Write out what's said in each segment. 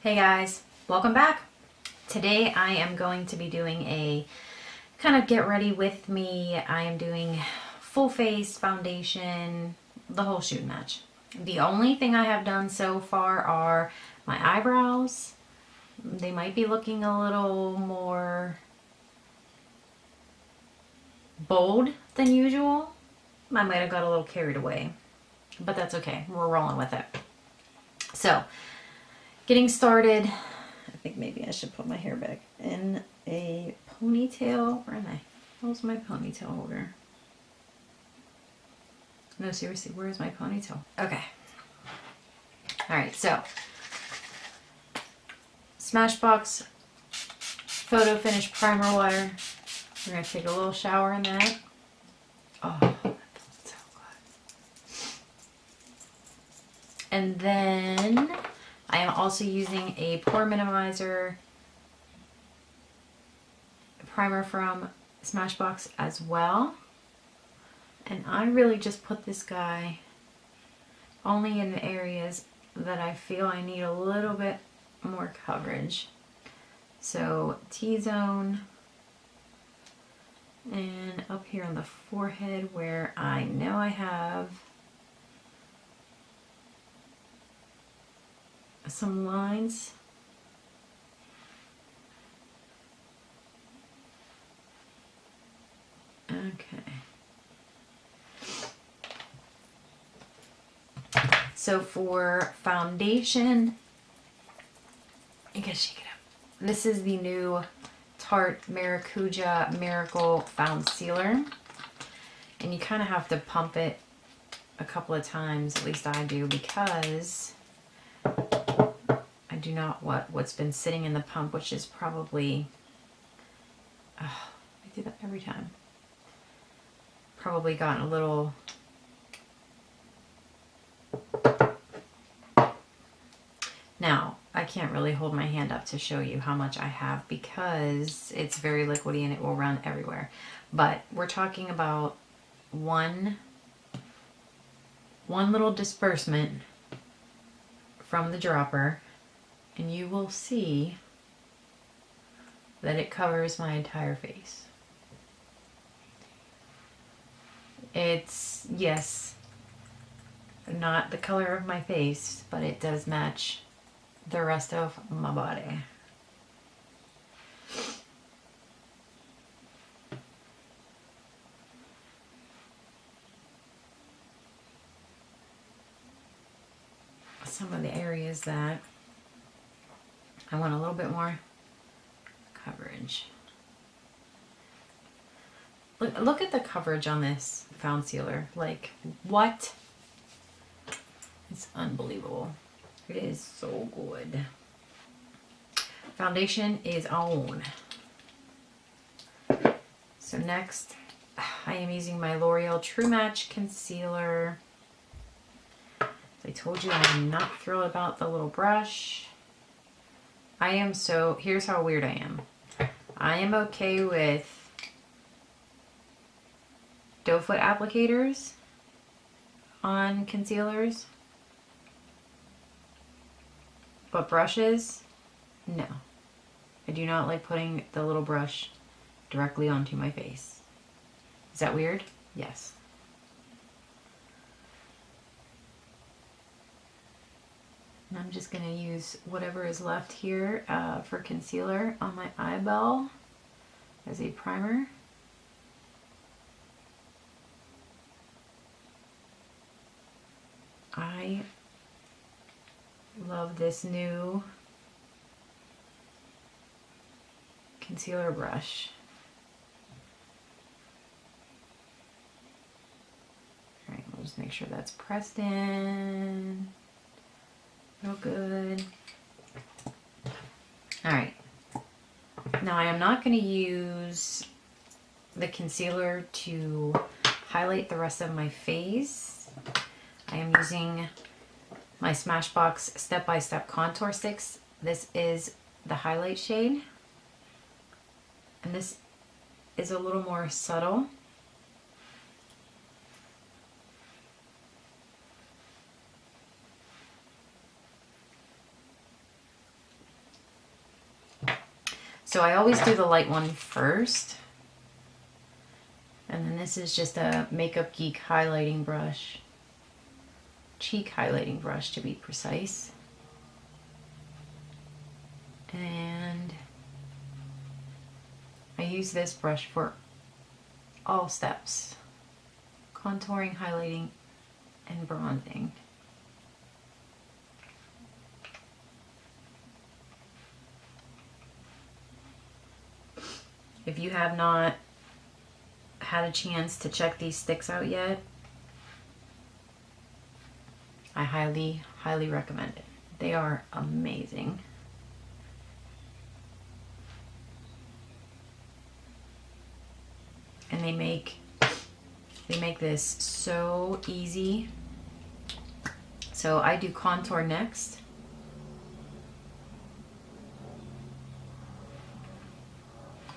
Hey guys, welcome back. Today I am going to be doing a kind of get ready with me. I am doing full face foundation, the whole shoot match. The only thing I have done so far are my eyebrows. They might be looking a little more bold than usual. I might have got a little carried away, but that's okay. We're rolling with it. So, getting started, I think maybe I should put my hair back in a ponytail. Where am I? Where's my ponytail holder? No, seriously, where's my ponytail? Okay. Alright, so Smashbox Photo Finish Primer Water. We're going to take a little shower in that. Oh, that feels so good. And then I am also using a Pore Minimizer primer from Smashbox as well. And I really just put this guy only in the areas that I feel I need a little bit more coverage. So T-zone and up here on the forehead where I know I have some lines. Okay. So for foundation, you gotta shake it up. This is the new Tarte Maracuja Miracle Foundcealer. And you kind of have to pump it a couple of times, at least I do, because I do not want what's been sitting in the pump, which is probably, I do that every time, probably gotten a little, now I can't really hold my hand up to show you how much I have because it's very liquidy and it will run everywhere, but we're talking about one little disbursement from the dropper, and you will see that it covers my entire face. It's, yes, not the color of my face, but it does match the rest of my body. Some of the areas that I want a little bit more coverage. Look at the coverage on this Foundcealer. Like, what? It's unbelievable. It is so good. Foundation is on. So next, I am using my L'Oreal True Match Concealer. I told you I'm not thrilled about the little brush. Here's how weird I am. I am okay with doe foot applicators on concealers, but brushes, no. I do not like putting the little brush directly onto my face. Is that weird? Yes. And I'm just going to use whatever is left here for concealer on my eyeball as a primer. I love this new concealer brush. Alright, we'll just make sure that's pressed in. Real good. Alright. Now I am not going to use the concealer to highlight the rest of my face. I am using my Smashbox Step by Step Contour Sticks. This is the highlight shade. And this is a little more subtle. So I always do the light one first. And then this is just a Makeup Geek highlighting brush. Cheek highlighting brush to be precise. And I use this brush for all steps. Contouring, highlighting, and bronzing. If you have not had a chance to check these sticks out yet, I highly, highly recommend it. They are amazing. And they make this so easy. So I do contour next.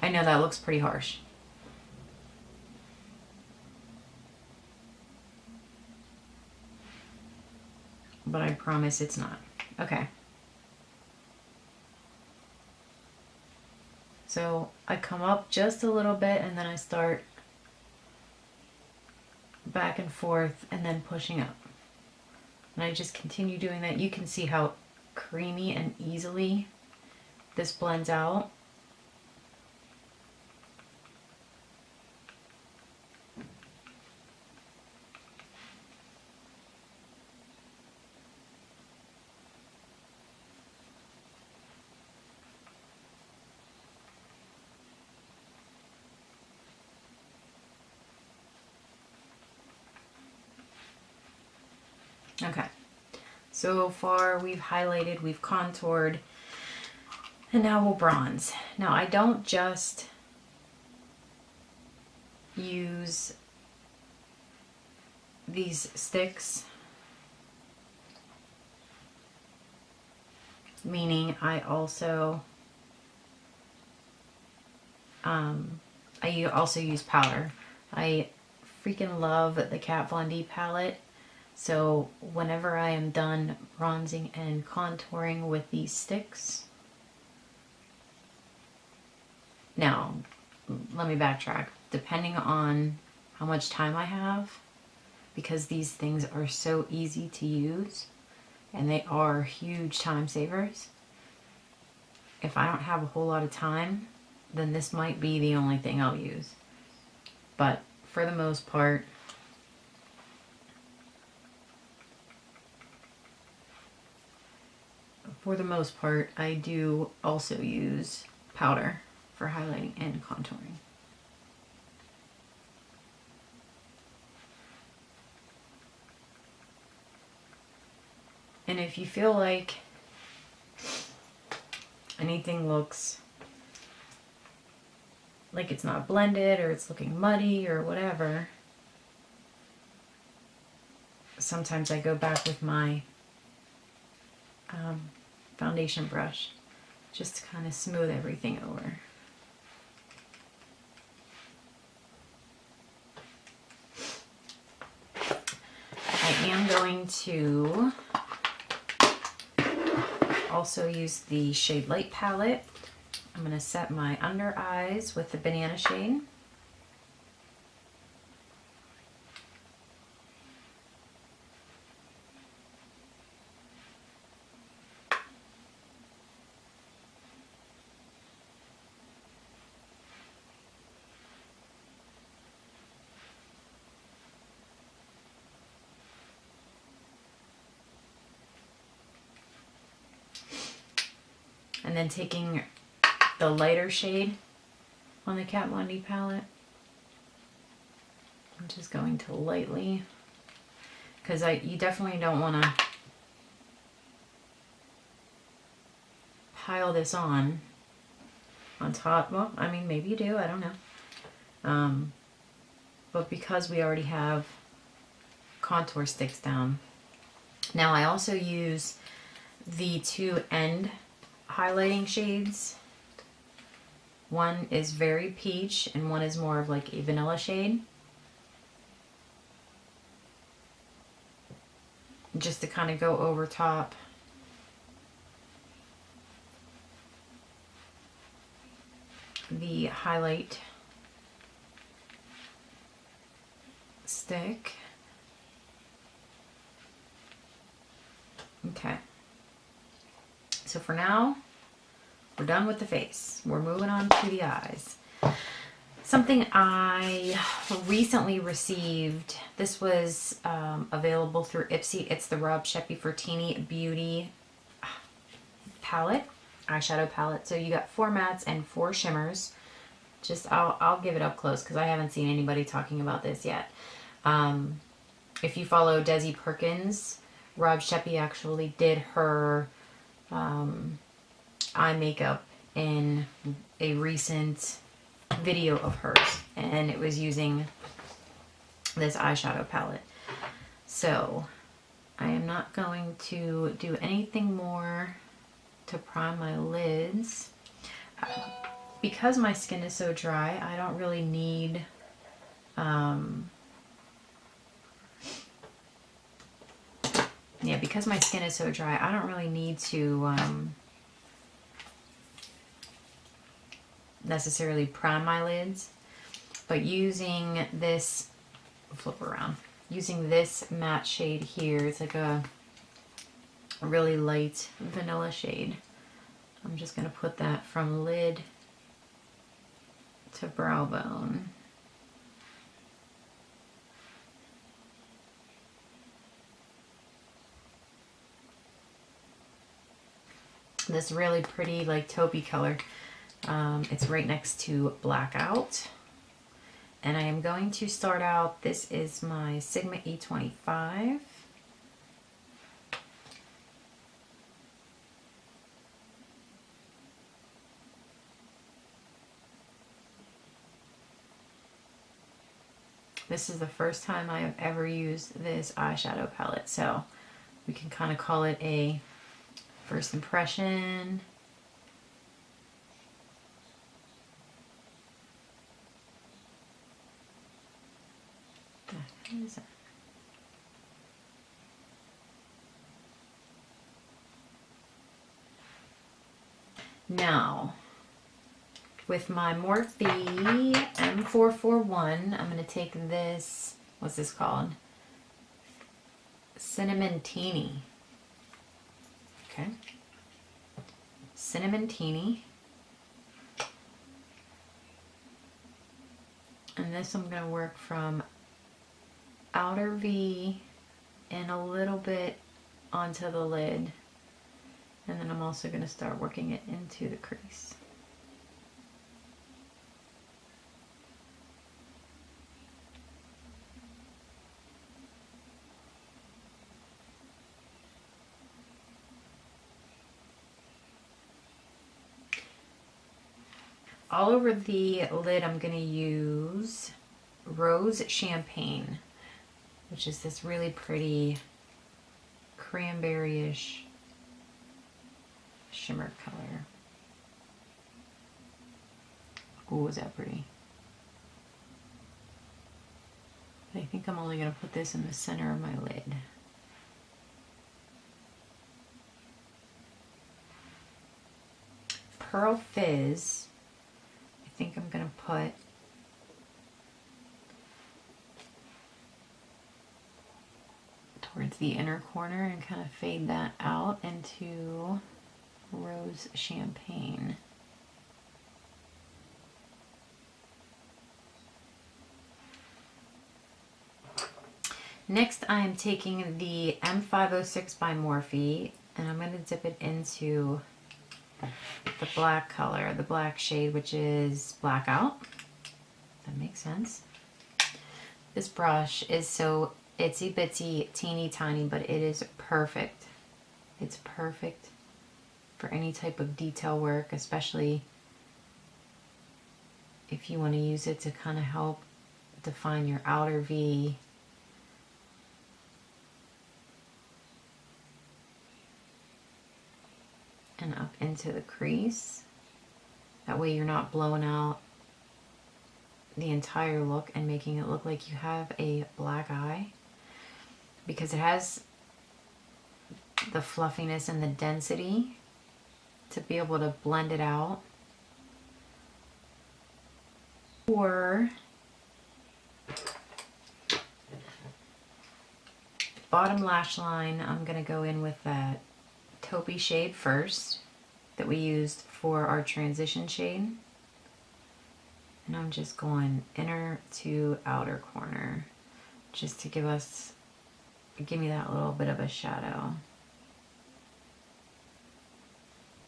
I know that looks pretty harsh. But I promise it's not. Okay. So I come up just a little bit and then I start back and forth and then pushing up. And I just continue doing that. You can see how creamy and easily this blends out. Okay, so far we've highlighted, we've contoured, and now we'll bronze. Now I don't just use these sticks, meaning I also use powder. I freaking love the Kat Von D palette. So whenever I am done bronzing and contouring with these sticks, now let me backtrack. Depending on how much time I have, because these things are so easy to use and they are huge time savers, if I don't have a whole lot of time, then this might be the only thing I'll use. But for the most part, I do also use powder for highlighting and contouring. And if you feel like anything looks like it's not blended or it's looking muddy or whatever, sometimes I go back with my foundation brush just to kind of smooth everything over. I am going to also use the Shade Light palette. I'm going to set my under eyes with the banana shade. And then taking the lighter shade on the Kat Von D palette, I'm just going to lightly, because you definitely don't want to pile this on top. Well, I mean, maybe you do, I don't know. But because we already have contour sticks down. Now I also use the two end highlighting shades. One is very peach and one is more of like a vanilla shade. Just to kind of go over top the highlight stick. Okay. So for now, we're done with the face. We're moving on to the eyes. Something I recently received. This was available through Ipsy. It's the Rob Scheppy for Tini Beauty palette, eyeshadow palette. So you got 4 mattes and 4 shimmers. Just I'll give it up close because I haven't seen anybody talking about this yet. If you follow Desi Perkins, Rob Scheppy actually did her eye makeup in a recent video of hers, and it was using this eyeshadow palette. So I am not going to do anything more to prime my lids. Because my skin is so dry, I don't really need because my skin is so dry, I don't really need to necessarily prime my lids, but using this, flip around, using this matte shade here, it's like a really light vanilla shade. I'm just going to put that from lid to brow bone. This really pretty like taupey color. It's right next to Blackout. And I am going to start out, this is my Sigma E25. This is the first time I have ever used this eyeshadow palette, so we can kind of call it a first impression. What is that? Now, with my Morphe M441, I'm going to take this, what's this called? Cinnamon Tini. Okay. Cinnamon Tini. And this I'm going to work from outer V and a little bit onto the lid. And then I'm also going to start working it into the crease. All over the lid, I'm going to use Rose Champagne, which is this really pretty cranberry-ish shimmer color. Ooh, is that pretty? But I think I'm only going to put this in the center of my lid. Pearl Fizz, I think I'm going to put towards the inner corner and kind of fade that out into Rose Champagne. Next, I am taking the M506 by Morphe, and I'm going to dip it into the black color, the black shade, which is Blackout. That makes sense. This brush is so itsy bitsy, teeny tiny, but it is perfect. It's perfect for any type of detail work, especially if you want to use it to kind of help define your outer V. And up into the crease. That way you're not blowing out the entire look and making it look like you have a black eye, because it has the fluffiness and the density to be able to blend it out. For bottom lash line, I'm going to go in with that taupey shade first that we used for our transition shade. And I'm just going inner to outer corner just to give me that little bit of a shadow.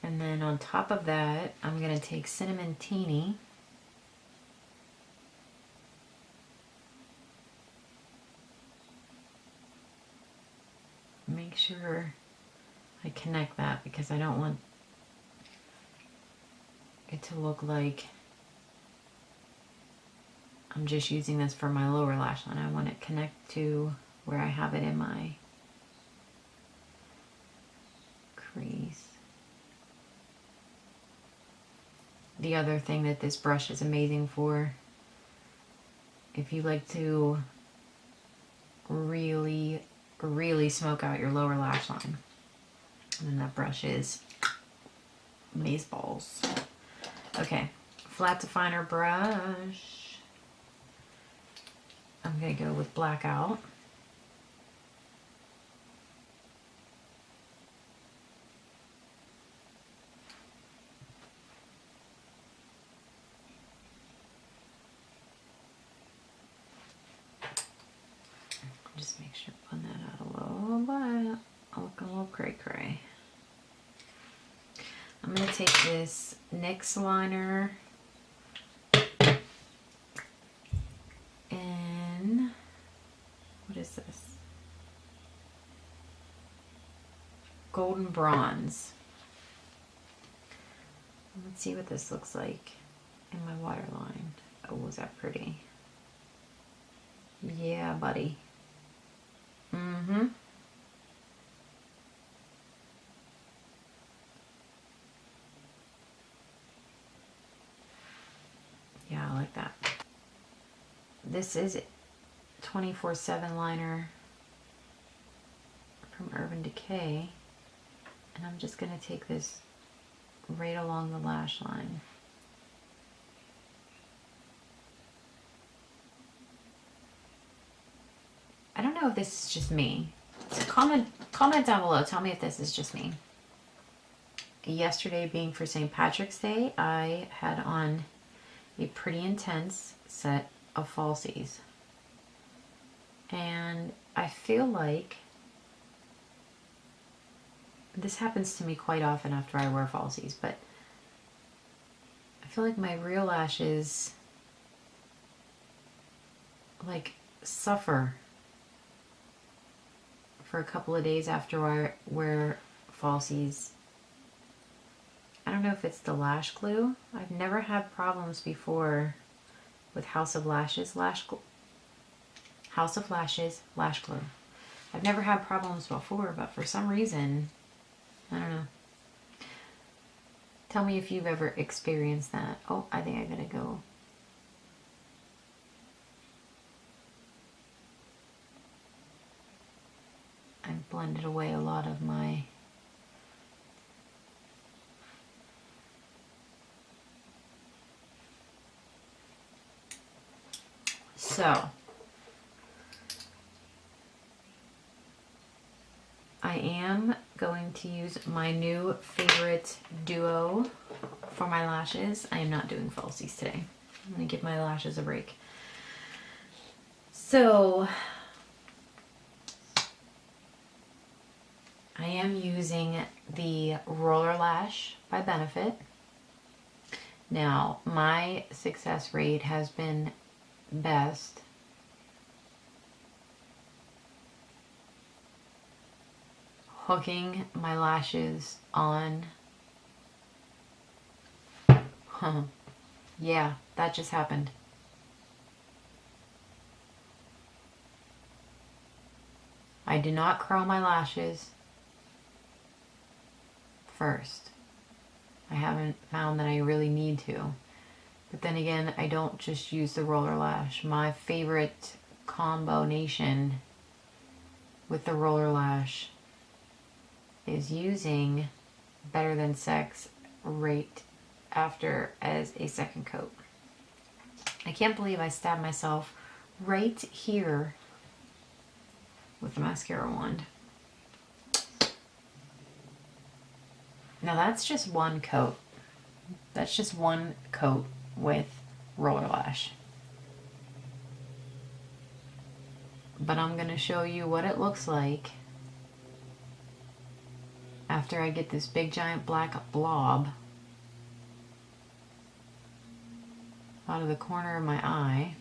And then on top of that, I'm going to take Cinnamon Tini. Make sure I connect that because I don't want it to look like I'm just using this for my lower lash line. I want it to connect to where I have it in my crease. The other thing that this brush is amazing for, if you like to really smoke out your lower lash line, and then that brush is amazeballs. Okay, flat definer brush. I'm gonna go with Blackout. Just make sure to blend that out a little bit. I'll look a little cray-cray. I'm going to take this NYX liner in, what is this? Golden Bronze. Let's see what this looks like in my waterline. Oh, is that pretty? Yeah, buddy. Mm-hmm. Yeah, I like that. This is 24/7 liner from Urban Decay. And I'm just going to take this right along the lash line. I don't know if this is just me. So comment down below. Tell me if this is just me. Yesterday being for St. Patrick's Day, I had on a pretty intense set of falsies. And I feel like this happens to me quite often after I wear falsies, but I feel like my real lashes like suffer for a couple of days after I wear falsies. I don't know if it's the lash glue. I've never had problems before with House of Lashes lash glue. I've never had problems before, but for some reason, I don't know. Tell me if you've ever experienced that. Oh, I think I gotta go. I blended away a lot of my so I am going to use my new favorite duo for my lashes. I am not doing falsies today. I'm going to give my lashes a break. So I am using the Roller Lash by Benefit. Now, my success rate has been best hooking my lashes on. Yeah, that just happened. I do not curl my lashes first. I haven't found that I really need to. But then again, I don't just use the Roller Lash. My favorite combination with the Roller Lash is using Better Than Sex right after as a second coat. I can't believe I stabbed myself right here with the mascara wand. Now that's just one coat. That's just one coat with Roller Lash. But I'm going to show you what it looks like after I get this big giant black blob out of the corner of my eye.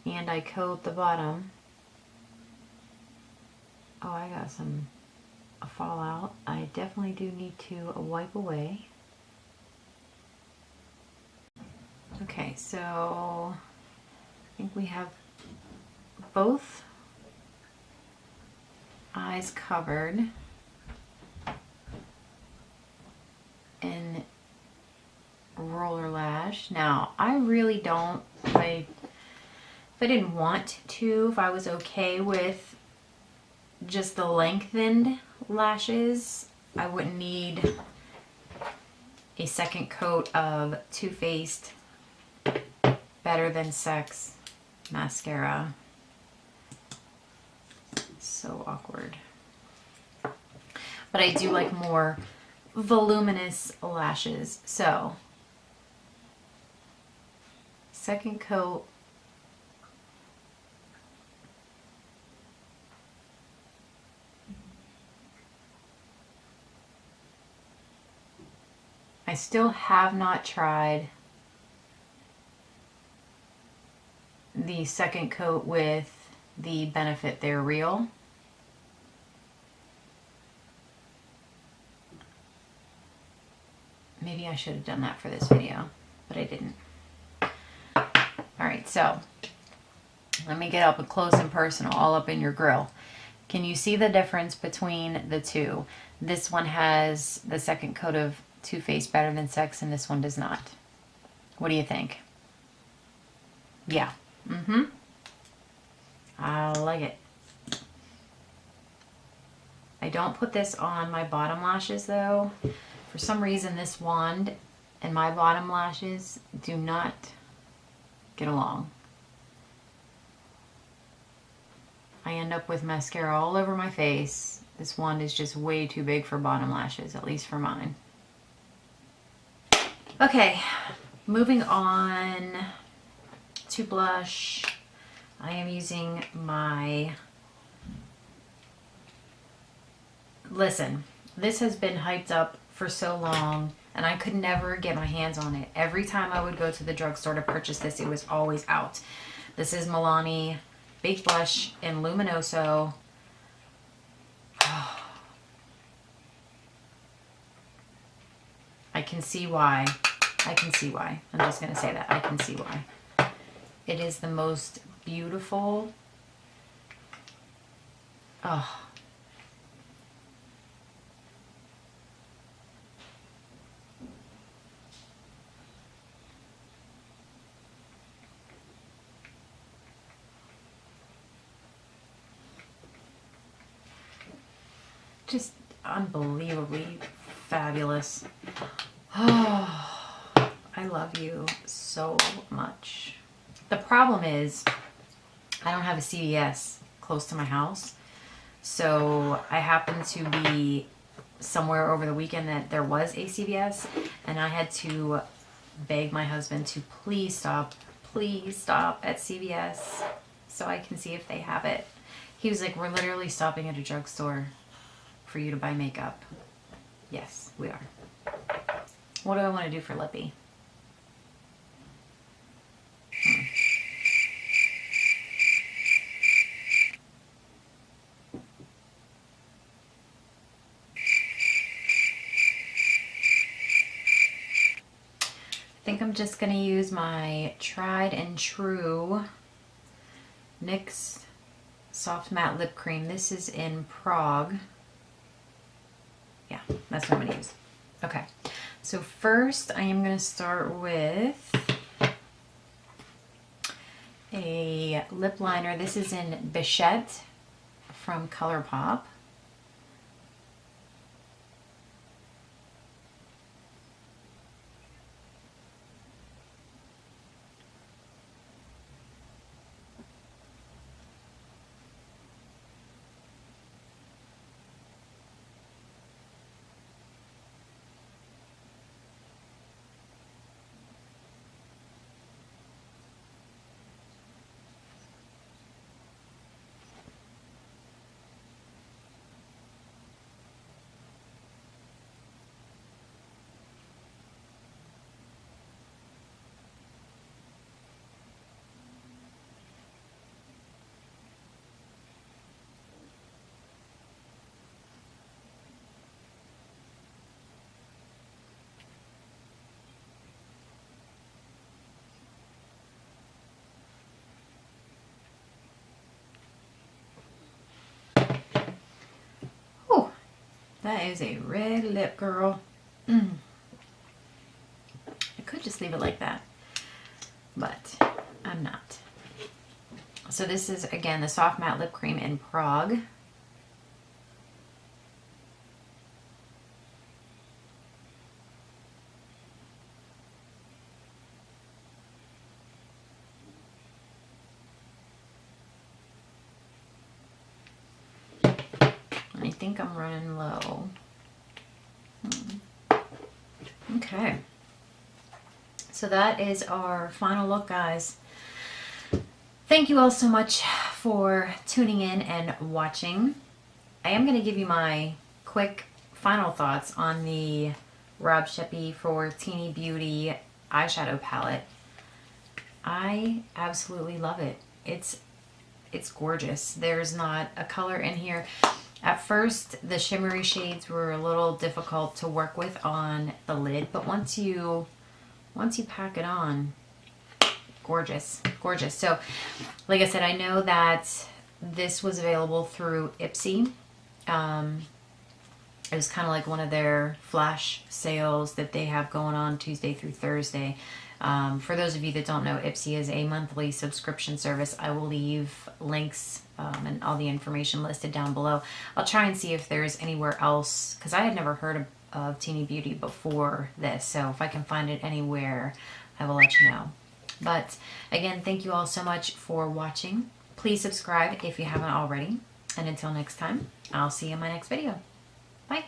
And I coat the bottom. Oh, I got some fallout. I definitely do need to wipe away. Okay, so I think we have both eyes covered in Roller Lash. Now, I really don't, if I didn't want to, if I was okay with just the lengthened lashes, I wouldn't need a second coat of Too Faced Better Than Sex mascara. So awkward. But I do like more voluminous lashes. So, second coat. I still have not tried the second coat with the Benefit They're Real. Maybe I should have done that for this video, but I didn't. Alright, so let me get up close and personal, all up in your grill. Can you see the difference between the two? This one has the second coat of Too Faced Better Than Sex, and this one does not. What do you think? Yeah. Mm-hmm. I like it. I don't put this on my bottom lashes though. For some reason this wand and my bottom lashes do not get along. I end up with mascara all over my face. This wand is just way too big for bottom lashes, at least for mine. Okay, moving on to blush. I am using my... Listen, this has been hyped up for so long and I could never get my hands on it. Every time I would go to the drugstore to purchase this, it was always out. This is Milani Baked Blush in Luminoso. I can see why. I can see why. I'm just going to say that. I can see why. It is the most beautiful. Oh. Just unbelievably fabulous. Oh, I love you so much. The problem is I don't have a CVS close to my house. So I happened to be somewhere over the weekend that there was a CVS, and I had to beg my husband to please stop at CVS so I can see if they have it. He was like, we're literally stopping at a drugstore for you to buy makeup. Yes, we are. What do I want to do for Lippy? I think I'm just going to use my tried and true NYX Soft Matte Lip Cream. This is in Prague. Yeah, that's what I'm going to use. Okay, so first I am going to start with a lip liner. This is in Bichette from ColourPop. That is a red lip, girl. I could just leave it like that, but I'm not. So this is, again, the Soft Matte Lip Cream in Prague. I think I'm running low. Okay. So that is our final look, guys. Thank you all so much for tuning in and watching. I am going to give you my quick final thoughts on the Rob Scheppy for Teeny Beauty eyeshadow palette. I absolutely love it. It's gorgeous. There's not a color in here. At first, the shimmery shades were a little difficult to work with on the lid, but once you pack it on, gorgeous, gorgeous. So, like I said, I know that this was available through Ipsy. It was kind of like one of their flash sales that they have going on Tuesday through Thursday. For those of you that don't know, Ipsy is a monthly subscription service. I will leave links and all the information listed down below. I'll try and see if there's anywhere else, because I had never heard of Teeny Beauty before this. So if I can find it anywhere, I will let you know. But again, thank you all so much for watching. Please subscribe if you haven't already. And until next time, I'll see you in my next video. Bye.